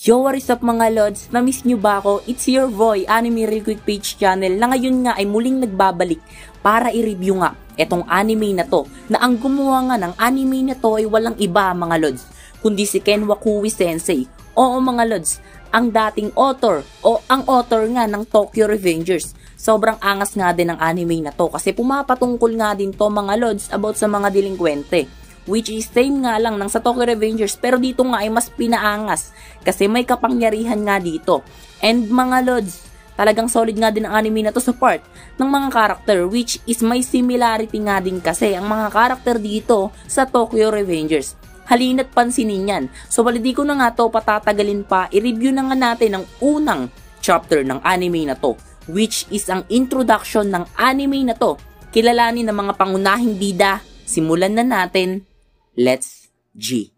Yo, what is up mga lods? Na-miss nyo ba ako? It's your boy, Anime Real Page Channel, na ngayon nga ay muling nagbabalik para i-review nga etong anime na to, na ang gumawa nga ng anime na to ay walang iba mga lods, kundi si Ken Wakui Sensei. Oo mga lods, ang dating author o ang author nga ng Tokyo Revengers. Sobrang angas nga din ng anime na to kasi pumapatungkol nga din to mga lods about sa mga delinkwente. Which is same nga lang ng sa Tokyo Revengers, pero dito nga ay mas pinaangas kasi may kapangyarihan nga dito. And mga lods, talagang solid nga din ang anime na to sa part ng mga karakter, which is may similarity nga din kasi ang mga karakter dito sa Tokyo Revengers. Halina't pansinin yan. So di ko na nga to patatagalin pa, i-review na nga natin ang unang chapter ng anime na to, which is ang introduction ng anime na to. Kilalanin ng mga pangunahing bida. Simulan na natin. Let's G.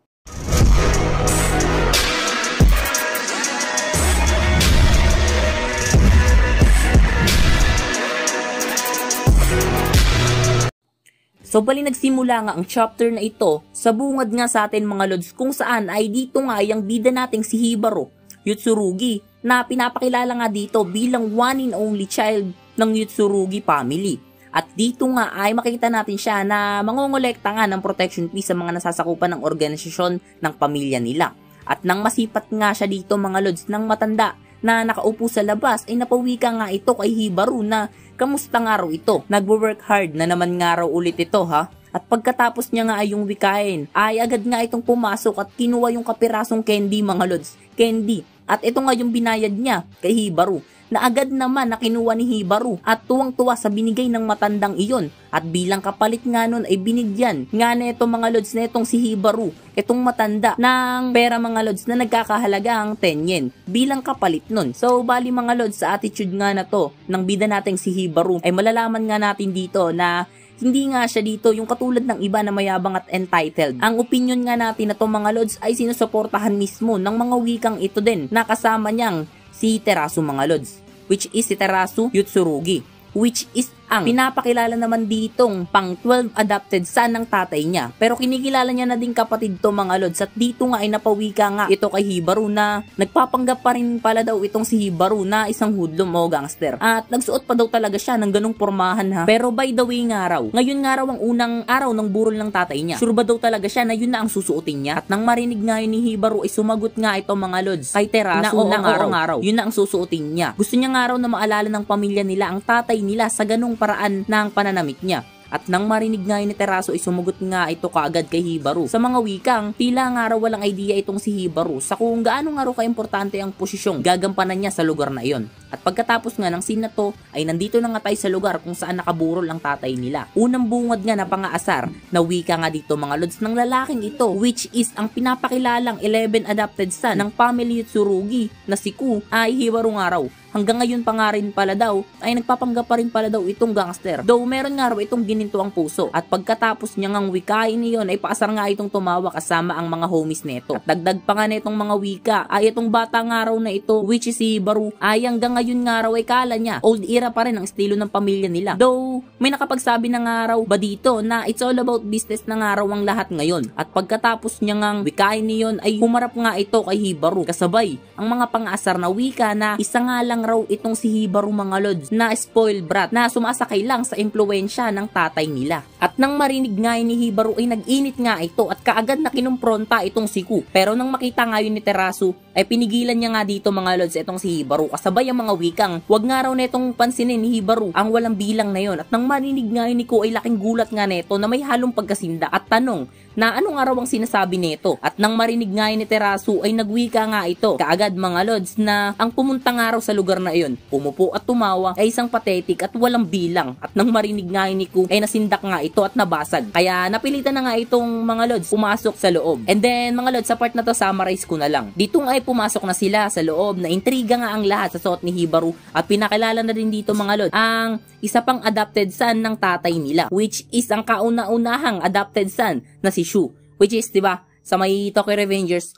So bali nagsimula nga ang chapter na ito sa bungad nga sa atin mga lods, kung saan ay dito nga yung bida nating si Hibaro Yutsurugi na pinapakilala nga dito bilang one and only child ng Yutsurugi family. At dito nga ay makita natin siya na mangongolekta nga ng protection fee sa mga nasasakupan ng organisasyon ng pamilya nila. At nang masipat nga siya dito mga lods, ng matanda na nakaupo sa labas ay napawika nga ito kay Hibaro na kamusta nga raw ito. Nagwo-work hard na naman nga raw ulit ito ha. At pagkatapos niya nga ay yung wikain ay agad nga itong pumasok at kinuha yung kapirasong candy mga lods. Candy. At ito nga yung binayad niya kay Hibaro, na agad naman na kinuha ni Hibaro at tuwang-tuwa sa binigay ng matandang iyon. At bilang kapalit nga nun ay binigyan nga na itong mga lods na itong si Hibaro, itong matanda, ng pera mga lods na nagkakahalagang 10 yen bilang kapalit nun. So bali mga lods, sa attitude nga na to ng bida nating si Hibaro ay malalaman nga natin dito na hindi nga siya dito yung katulad ng iba na mayabang at entitled. Ang opinion nga natin na to mga lods ay sinusuportahan mismo ng mga wikang ito din na kasama niyang si Terasu mga lods, which is si Terasu Yutsurugi, which is ang pinapakilala naman ditong pang 12 adopted son ng tatay niya. Pero kinikilala niya na din kapatid to mga lods, at dito nga ay napawika nga ito kay Hibaro na nagpapanggap pa rin pala daw itong si Hibaro na isang hoodlum o gangster. At nagsuot pa daw talaga siya ng ganong pormahan ha. Pero by the way nga raw, ngayon nga raw ang unang araw ng burol ng tatay niya. Sure ba daw talaga siya na yun na ang susuotin niya? At nang marinig nga yun ni Hibaro ay sumagot nga ito mga lods kay Terasu na oo nga raw, yun na ang susuotin niya. Gusto niya nga raw na maalala ng pamilya nila ang tatay nila sa ganong paraan ng pananamit niya. At nang marinig nga yun ni Terasu ay sumagot nga ito kaagad kay Hibaro. Sa mga wikang, tila nga raw walang idea itong si Hibaro sa kung gaano nga raw kaimportante ang posisyong gagampanan niya sa lugar na iyon. At pagkatapos nga ng scene na to, ay nandito na nga tayo sa lugar kung saan nakaburol ang tatay nila. Unang bungad nga na pangaasar na wika nga dito mga lods ng lalaking ito, which is ang pinapakilalang 11 adopted son ng family Yutsurugi na si Ku ay Hibaro nga raw. Hanggang ngayon pa nga rin pala daw ay nagpapanggap pa rin pala daw itong gangster. Though meron nga raw itong gininto ang puso. At pagkatapos niya ngang wikain niyon ay paasar nga itong tumawa kasama ang mga homies neto. At dagdag pa nga na itong mga wika ay itong bata nga raw na ito, which is si Hibaro, ay hanggang ngayon nga raw ay kala niya old era pa rin ang estilo ng pamilya nila. Though may nakapagsabi na nga raw ba dito na it's all about business na nga raw ang lahat ngayon. At pagkatapos niya ngang wikain niyon ay humarap nga ito kay Hibaro kasabay ang mga pangaasar na wika na isa nga lang raw itong si Hibaro mga lods na spoiled brat na sumasakay lang sa impluwensya ng tatay nila. At nang marinig nga ni Hibaro ay nag-init nga ito at kaagad na kinumpronta itong si Ku. Pero nang makita nga yun ni Terasu ay pinigilan niya nga dito mga lods itong si Hibaro kasabay ang mga wikang wag nga raw netong pansinin ni Hibaro ang walang bilang na yon. At nang marinig nga ni Ku ay laking gulat nga neto na may halong pagkasinda at tanong na ano nga raw ang sinasabi nito. At nang marinig nga ni Terasu ay nagwika nga ito kaagad mga lods na ang pumunta nga raw sa lugar na iyon, pumupo at tumawa ay isang pathetic at walang bilang. At nang marinig nga ni Ku ay nasindak nga ito at nabasag. Kaya napilitan na nga itong mga lods pumasok sa loob. And then mga lods, sa part na to summarize ko na lang. Dito nga ay pumasok na sila sa loob, na intriga nga ang lahat sa suot ni Hibaro at pinakilala na din dito mga lods ang isa pang adopted son ng tatay nila, which is ang kauna-unahang adopted son na si Shu, which is diba sa may Tokyo Revengers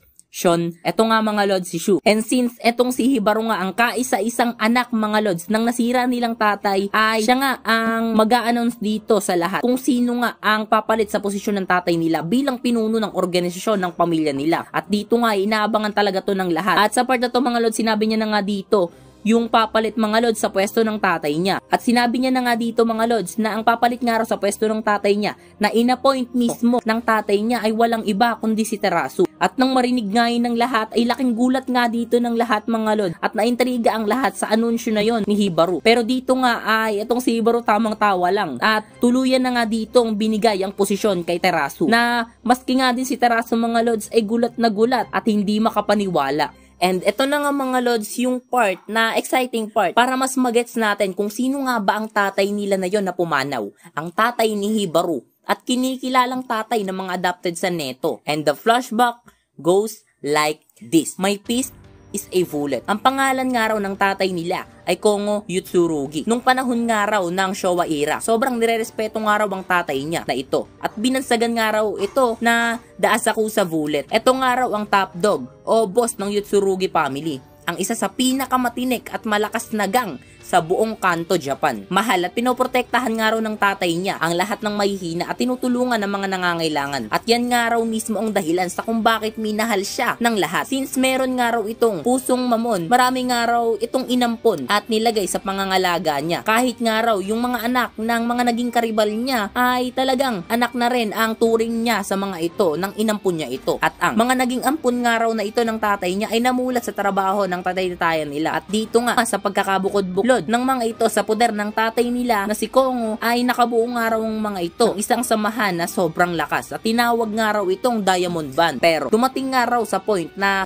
Eto nga mga lods si Shu. And since etong si Hibaro nga ang kaisa-isang anak mga lods ng nasira nilang tatay, ay siya nga ang mag-a-announce dito sa lahat kung sino nga ang papalit sa posisyon ng tatay nila bilang pinuno ng organisasyon ng pamilya nila. At dito nga inaabangan talaga to ng lahat. At sa part na to mga lods, sinabi niya na nga dito yung papalit mga lods sa pwesto ng tatay niya. At sinabi niya na nga dito mga lods na ang papalit nga raw sa pwesto ng tatay niya na inappoint mismo ng tatay niya ay walang iba kundi si Terasu. At nang marinig nga yun ng lahat ay laking gulat nga dito ng lahat mga lods at naintriga ang lahat sa anunsyo na yon ni Hibaro. Pero dito nga ay itong si Hibaro tamang tawa lang at tuluyan na nga dito ang binigay ang posisyon kay Terasu na maski nga din si Terasu mga lods ay gulat na gulat at hindi makapaniwala. And ito na nga mga lods yung part na exciting part para mas magets natin kung sino nga ba ang tatay nila na yon na pumanaw. Ang tatay ni Hibaro at kinikilalang tatay ng mga adopted sa Neto. And the flashback goes like this. My piece is a bullet. Ang pangalan nga raw ng tatay nila ay Kongo Yutsurugi. Nung panahon nga raw ng Showa era, sobrang nirerespeto nga raw ang tatay niya na ito. At binansagan nga raw ito na the Asakusa bullet. Ito nga raw ang top dog o boss ng Yutsurugi family. Ang isa sa pinakamatinik at malakas na gang sa buong Kanto, Japan. Mahal at pinoprotektahan nga raw ng tatay niya ang lahat ng mahihina at tinutulungan ng mga nangangailangan. At yan nga raw mismo ang dahilan sa kung bakit minahal siya ng lahat. Since meron nga raw itong pusong mamon, marami nga raw itong inampon at nilagay sa pangangalaga niya. Kahit nga raw yung mga anak ng mga naging karibal niya ay talagang anak na rin ang turing niya sa mga ito ng inampon niya ito. At ang mga naging ampon nga raw na ito ng tatay niya ay namulat sa trabaho ng tatay-tatayan nila. At dito nga sa pagkakabukod-buklod ng mga ito sa poder ng tatay nila na si Kongo ay nakabuo nga raw ang mga ito ng isang samahan na sobrang lakas at tinawag nga raw itong Diamond Band. Pero dumating nga raw sa point na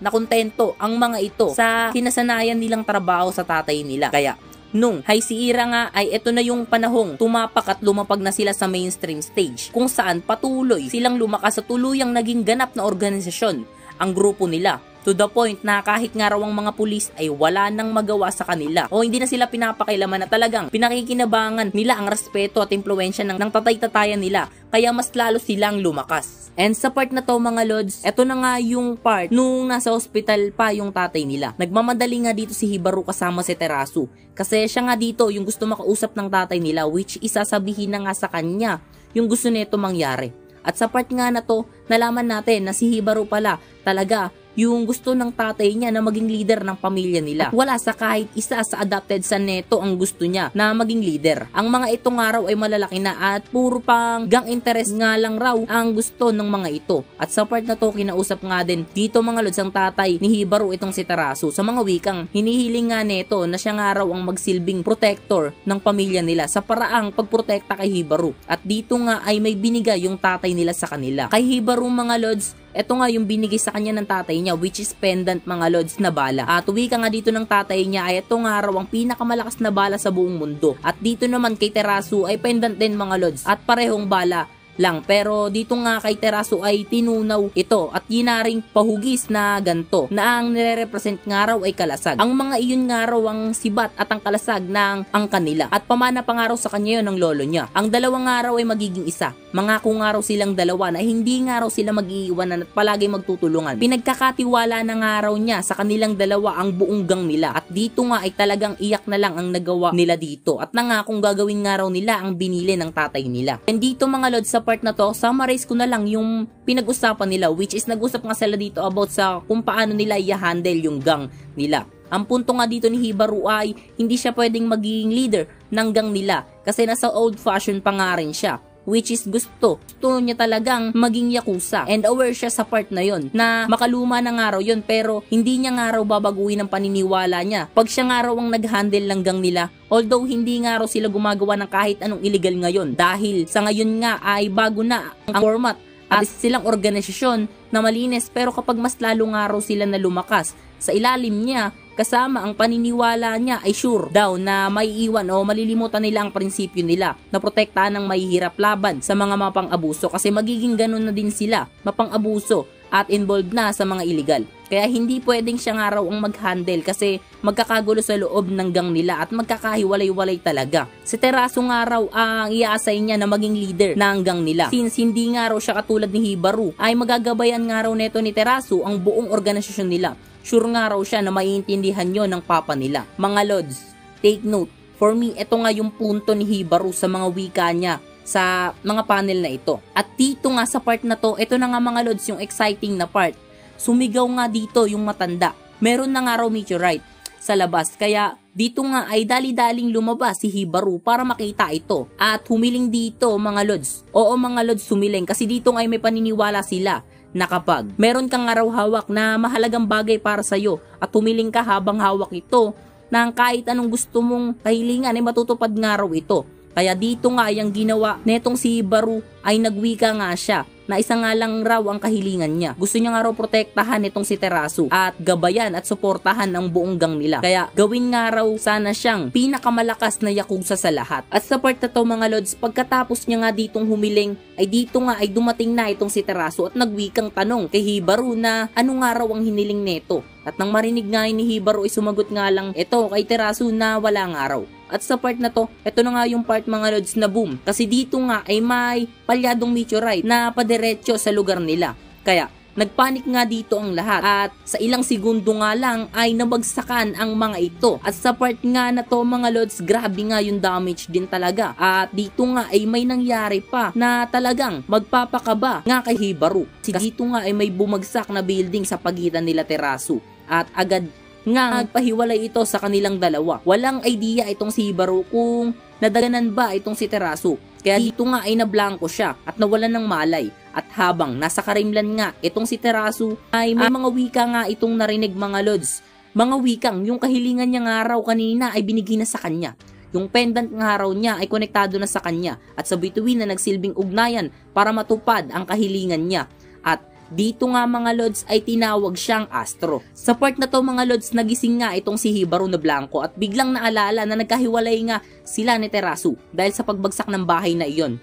nakontento ang mga ito sa kinasanayan nilang trabaho sa tatay nila. Kaya nung High Sierra nga ay ito na yung panahong tumapak at lumapag na sila sa mainstream stage kung saan patuloy silang lumakas sa tuluyang naging ganap na organisasyon ang grupo nila. To the point na kahit nga raw ang mga pulis ay wala nang magawa sa kanila o hindi na sila pinapakailaman na talagang pinakikinabangan nila ang respeto at impluensya ng tatay-tatayan nila kaya mas lalo silang lumakas. And sa part na to mga lods, eto na nga yung part nung nasa hospital pa yung tatay nila. Nagmamadali nga dito si Hibaro kasama si Terasu kasi siya nga dito yung gusto makausap ng tatay nila which isasabihin na nga sa kanya yung gusto nito mangyari. At sa part nga na to, nalaman natin na si Hibaro pala talaga yung gusto ng tatay niya na maging leader ng pamilya nila. At wala sa kahit isa sa adopted sa Neto ang gusto niya na maging leader. Ang mga ito nga raw ay malalaki na at puro pang gang interest nga lang raw ang gusto ng mga ito. At sa part na to, kinausap nga din dito mga lods ang tatay ni Hibaro itong si Terasu. Sa mga wikang, hinihiling nga Neto na siya nga raw ang magsilbing protector ng pamilya nila sa paraang pagprotekta kay Hibaro. At dito nga ay may binigay yung tatay nila sa kanila. Kay Hibaro mga lods, ito nga yung binigay sa kanya ng tatay niya which is pendant mga lods na bala. At uwi ka nga dito ng tatay niya ay ito nga raw ang pinakamalakas na bala sa buong mundo. At dito naman kay Terasu ay pendant din mga lods at parehong bala lang. Pero dito nga kay Terasu ay tinunaw ito at ginaring pahugis na ganto na ang nire-represent nga raw ay kalasag. Ang mga iyon nga raw ang sibat at ang kalasag ng ang kanila. At pamana pa nga raw sa kanya yun ng lolo niya. Ang dalawang nga raw ay magiging isa. Mangako nga raw silang dalawa na hindi nga raw sila mag-iiwanan at palagi magtutulungan. Pinagkakatiwala na nga raw niya sa kanilang dalawa ang buong gang nila. At dito nga ay talagang iyak na lang ang nagawa nila dito. At nangakong gagawin nga raw nila ang binili ng tatay nila. And dito mga lods sa part na to, summarize ko na lang yung pinag-usapan nila which is nag-usap nga sila dito about sa kung paano nila i-handle yung gang nila. Ang punto nga dito ni Hibaro ay hindi siya pwedeng maging leader ng gang nila kasi nasa old fashion pa nga rin siya. Which is gusto niya talagang maging yakuza. And aware siya sa part na yon na makaluma na nga raw yun pero hindi niya nga raw babaguhin ang paniniwala niya. Pag siya nga raw ang nag-handle ng gang nila, although hindi nga raw sila gumagawa ng kahit anong illegal ngayon dahil sa ngayon nga ay bago na ang format at silang organisasyon na malinis pero kapag mas lalo nga raw sila na lumakas sa ilalim niya kasama ang paniniwala niya ay sure daw na maiiwan o malilimutan nila ang prinsipyo nila na protektahan ng mahihirap laban sa mga mapang-abuso kasi magiging ganun na din sila, mapang-abuso at involved na sa mga illegal. Kaya hindi pwedeng siya nga raw ang mag-handle kasi magkakagulo sa loob ng gang nila at magkakahiwalay-walay talaga. Si Terasu nga raw ang i-assign niya na maging leader ng gang nila. Since hindi nga raw siya katulad ni Hibaru, ay magagabayan nga raw neto ni Terasu ang buong organisasyon nila. Sure nga raw siya na maiintindihan yon ng papa nila. Mga lods, take note. For me, ito nga yung punto ni Hibaru sa mga wika niya sa mga panel na ito. At dito nga sa part na to, ito na nga mga lods yung exciting na part. Sumigaw nga dito yung matanda. Meron na nga raw meteorite sa labas. Kaya dito nga ay dali-daling lumabas si Hibaru para makita ito. At humiling dito mga lods. Oo mga lods, humiling. Kasi dito nga ay may paniniwala sila na kapag meron kang nga raw hawak na mahalagang bagay para sa'yo at humiling ka habang hawak ito, na kahit anong gusto mong kahilingan ay matutupad nga raw ito. Kaya dito nga yung ginawa netong si Hibaru ay nagwika nga siya na isa nga lang raw ang kahilingan niya. Gusto niya nga raw protektahan itong si Terasu at gabayan at suportahan ang buong gang nila. Kaya gawin nga raw sana siyang pinakamalakas na yakuza sa lahat. At sa part na to mga lods, pagkatapos niya nga ditong humiling, ay dito nga ay dumating na itong si Terasu at nagwikang tanong kay Hibaru na ano nga raw ang hiniling neto. At nang marinig nga ni Hibaru ay sumagot nga lang ito kay Terasu na wala nga raw. At sa part na to, ito na nga yung part mga lods na boom. Kasi dito nga ay may palyadong meteorite na padiretso sa lugar nila. Kaya nagpanik nga dito ang lahat at sa ilang segundo nga lang ay nabagsakan ang mga ito. At sa part nga na to mga lods, grabe nga yung damage din talaga. At dito nga ay may nangyari pa na talagang magpapakaba nga kay Hibaru. Kasi dito nga ay may bumagsak na building sa pagitan nila Terasu. At agad nga nagpahiwalay ito sa kanilang dalawa. Walang idea itong si Hibaru kung nadaganan ba itong si Terasu. Kaya dito nga ay nablangko siya at nawalan ng malay. At habang nasa karimlan nga itong si Terasu ay may mga wika nga itong narinig mga lods. Mga wikang yung kahilingan niya nga raw kanina ay binigay na sa kanya. Yung pendant nga raw niya ay konektado na sa kanya at sa bituin na nagsilbing ugnayan para matupad ang kahilingan niya. At dito nga mga lods ay tinawag siyang Astro. Sa part na to mga lods, nagising nga itong si Hibaru na blanco at biglang naalala na nagkahiwalay nga sila ni Terasu dahil sa pagbagsak ng bahay na iyon.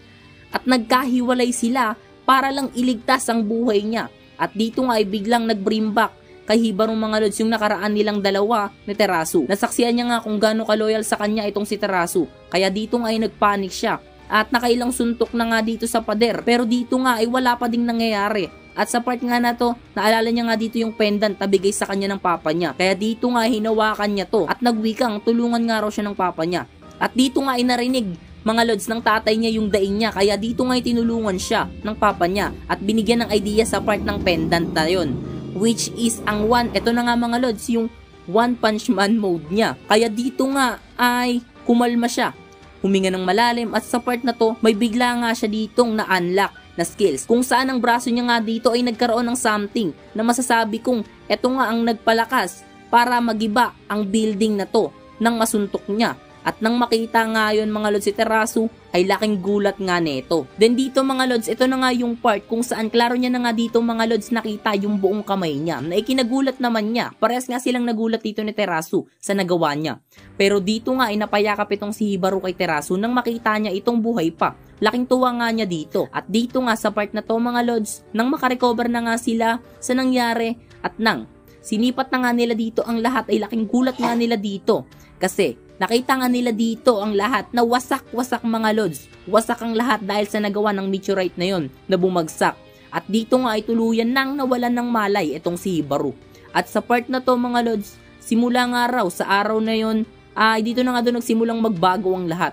At nagkahiwalay sila para lang iligtas ang buhay niya. At dito nga ay biglang nag-bring back kay Hibaru mga lods yung nakaraan nilang dalawa ni Terasu. Nasaksihan niya nga kung gaano kaloyal sa kanya itong si Terasu. Kaya dito nga ay nagpanik siya. At nakailang suntok na nga dito sa pader. Pero dito nga ay wala pa ding nangyayari. At sa part nga na to, naalala niya nga dito yung pendant na bigay sa kanya ng papa niya. Kaya dito nga hinawakan niya to at nagwikang tulungan nga raw siya ng papa niya. At dito nga ay narinig mga lods ng tatay niya yung daing niya. Kaya dito nga ay tinulungan siya ng papa niya at binigyan ng idea sa part ng pendant na yun. Which is ang ito na nga mga lods, yung One Punch Man mode niya. Kaya dito nga ay kumalma siya. Huminga ng malalim at sa part na to, may bigla nga siya ditong na-unlock na skills. Kung saan ang braso niya nga dito ay nagkaroon ng something na masasabi kong eto nga ang nagpalakas para magiba ang building na to nang masuntok niya. At nang makita nga yun mga lods si Terasu ay laking gulat nga neto. Then dito mga lods, ito na nga yung part kung saan klaro niya na nga dito mga lods nakita yung buong kamay niya na ikinagulat naman niya. Parehas nga silang nagulat dito ni Terasu sa nagawa niya. Pero dito nga ay napayakap itong si Hibaru kay Terasu nang makita niya itong buhay pa. Laking tuwa nga niya dito. At dito nga sa part na to mga lods, nang makarecover na nga sila sa nangyari at nang sinipat na nga nila dito ang lahat ay laking gulat nga nila dito. Kasi nakita nga nila dito ang lahat na wasak-wasak mga lods. Wasak ang lahat dahil sa nagawa ng meteorite na yon na bumagsak. At dito nga ay tuluyan nang nawalan ng malay itong si Hibaru. At sa part na to mga lods, simula nga raw sa araw na yon ay dito na nga doon nagsimulang magbago ang lahat.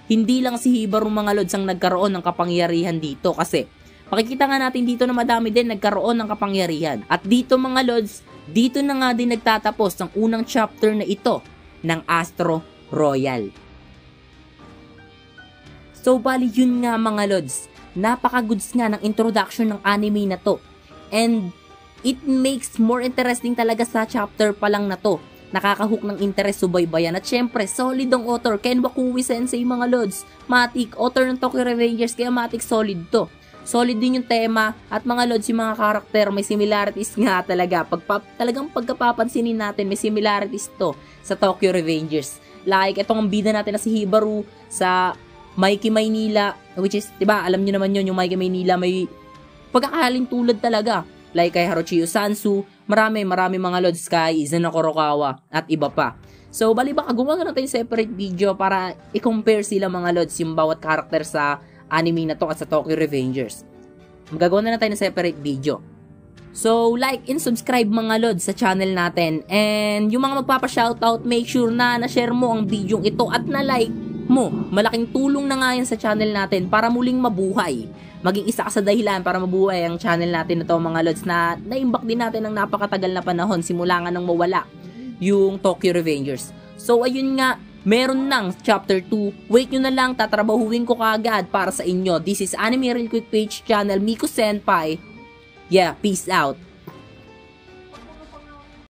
Hindi lang si Hibaru mga lods ang nagkaroon ng kapangyarihan dito kasi makikita nga natin dito na madami din nagkaroon ng kapangyarihan. At dito mga lods, dito na nga din nagtatapos ang unang chapter na ito ng Astro Royal. So bali yun nga mga lods, napaka-goods nga ng introduction ng anime na to. And it makes more interesting talaga sa chapter pa lang na to. Nakakahook ng interest subaybayan at syempre solid ang author Ken Wakui Sensei mga lods. Matik, author ng Tokyo Revengers kaya matik solid to. Solid din yung tema at mga lods yung mga karakter may similarities nga talaga. Talagang pagkapapansinin natin may similarities to sa Tokyo Revengers. Like itong bida natin na si Hibaru sa Mikey Maynila, which is 'di ba alam niyo naman yun yung Mikey Maynila may pagkakahalin tulad talaga. Like kay Haruchiyo Sansu, marami mga lods, kay Izuna Kurokawa at iba pa. So, bali baka gumawa na tayo separate video para i-compare sila mga lods, yung bawat karakter sa anime na to at sa Tokyo Revengers. Magagawa na tayo ng separate video. So, like and subscribe mga lods sa channel natin. And yung mga magpapa-shoutout, make sure na na-share mo ang video ito at na-like mo. Malaking tulong na nga yan sa channel natin para muling mabuhay. Maging isa ka sa dahilan para mabuhay ang channel natin na to mga lods, na naimbak din natin ng napakatagal na panahon simula nga nang mawala yung Tokyo Revengers. So, ayun nga, meron ng chapter 2. Wait nyo na lang, tatrabahuin ko kaagad para sa inyo. This is Anime Real Quick Page Channel, Miko Senpai. Yeah, peace out.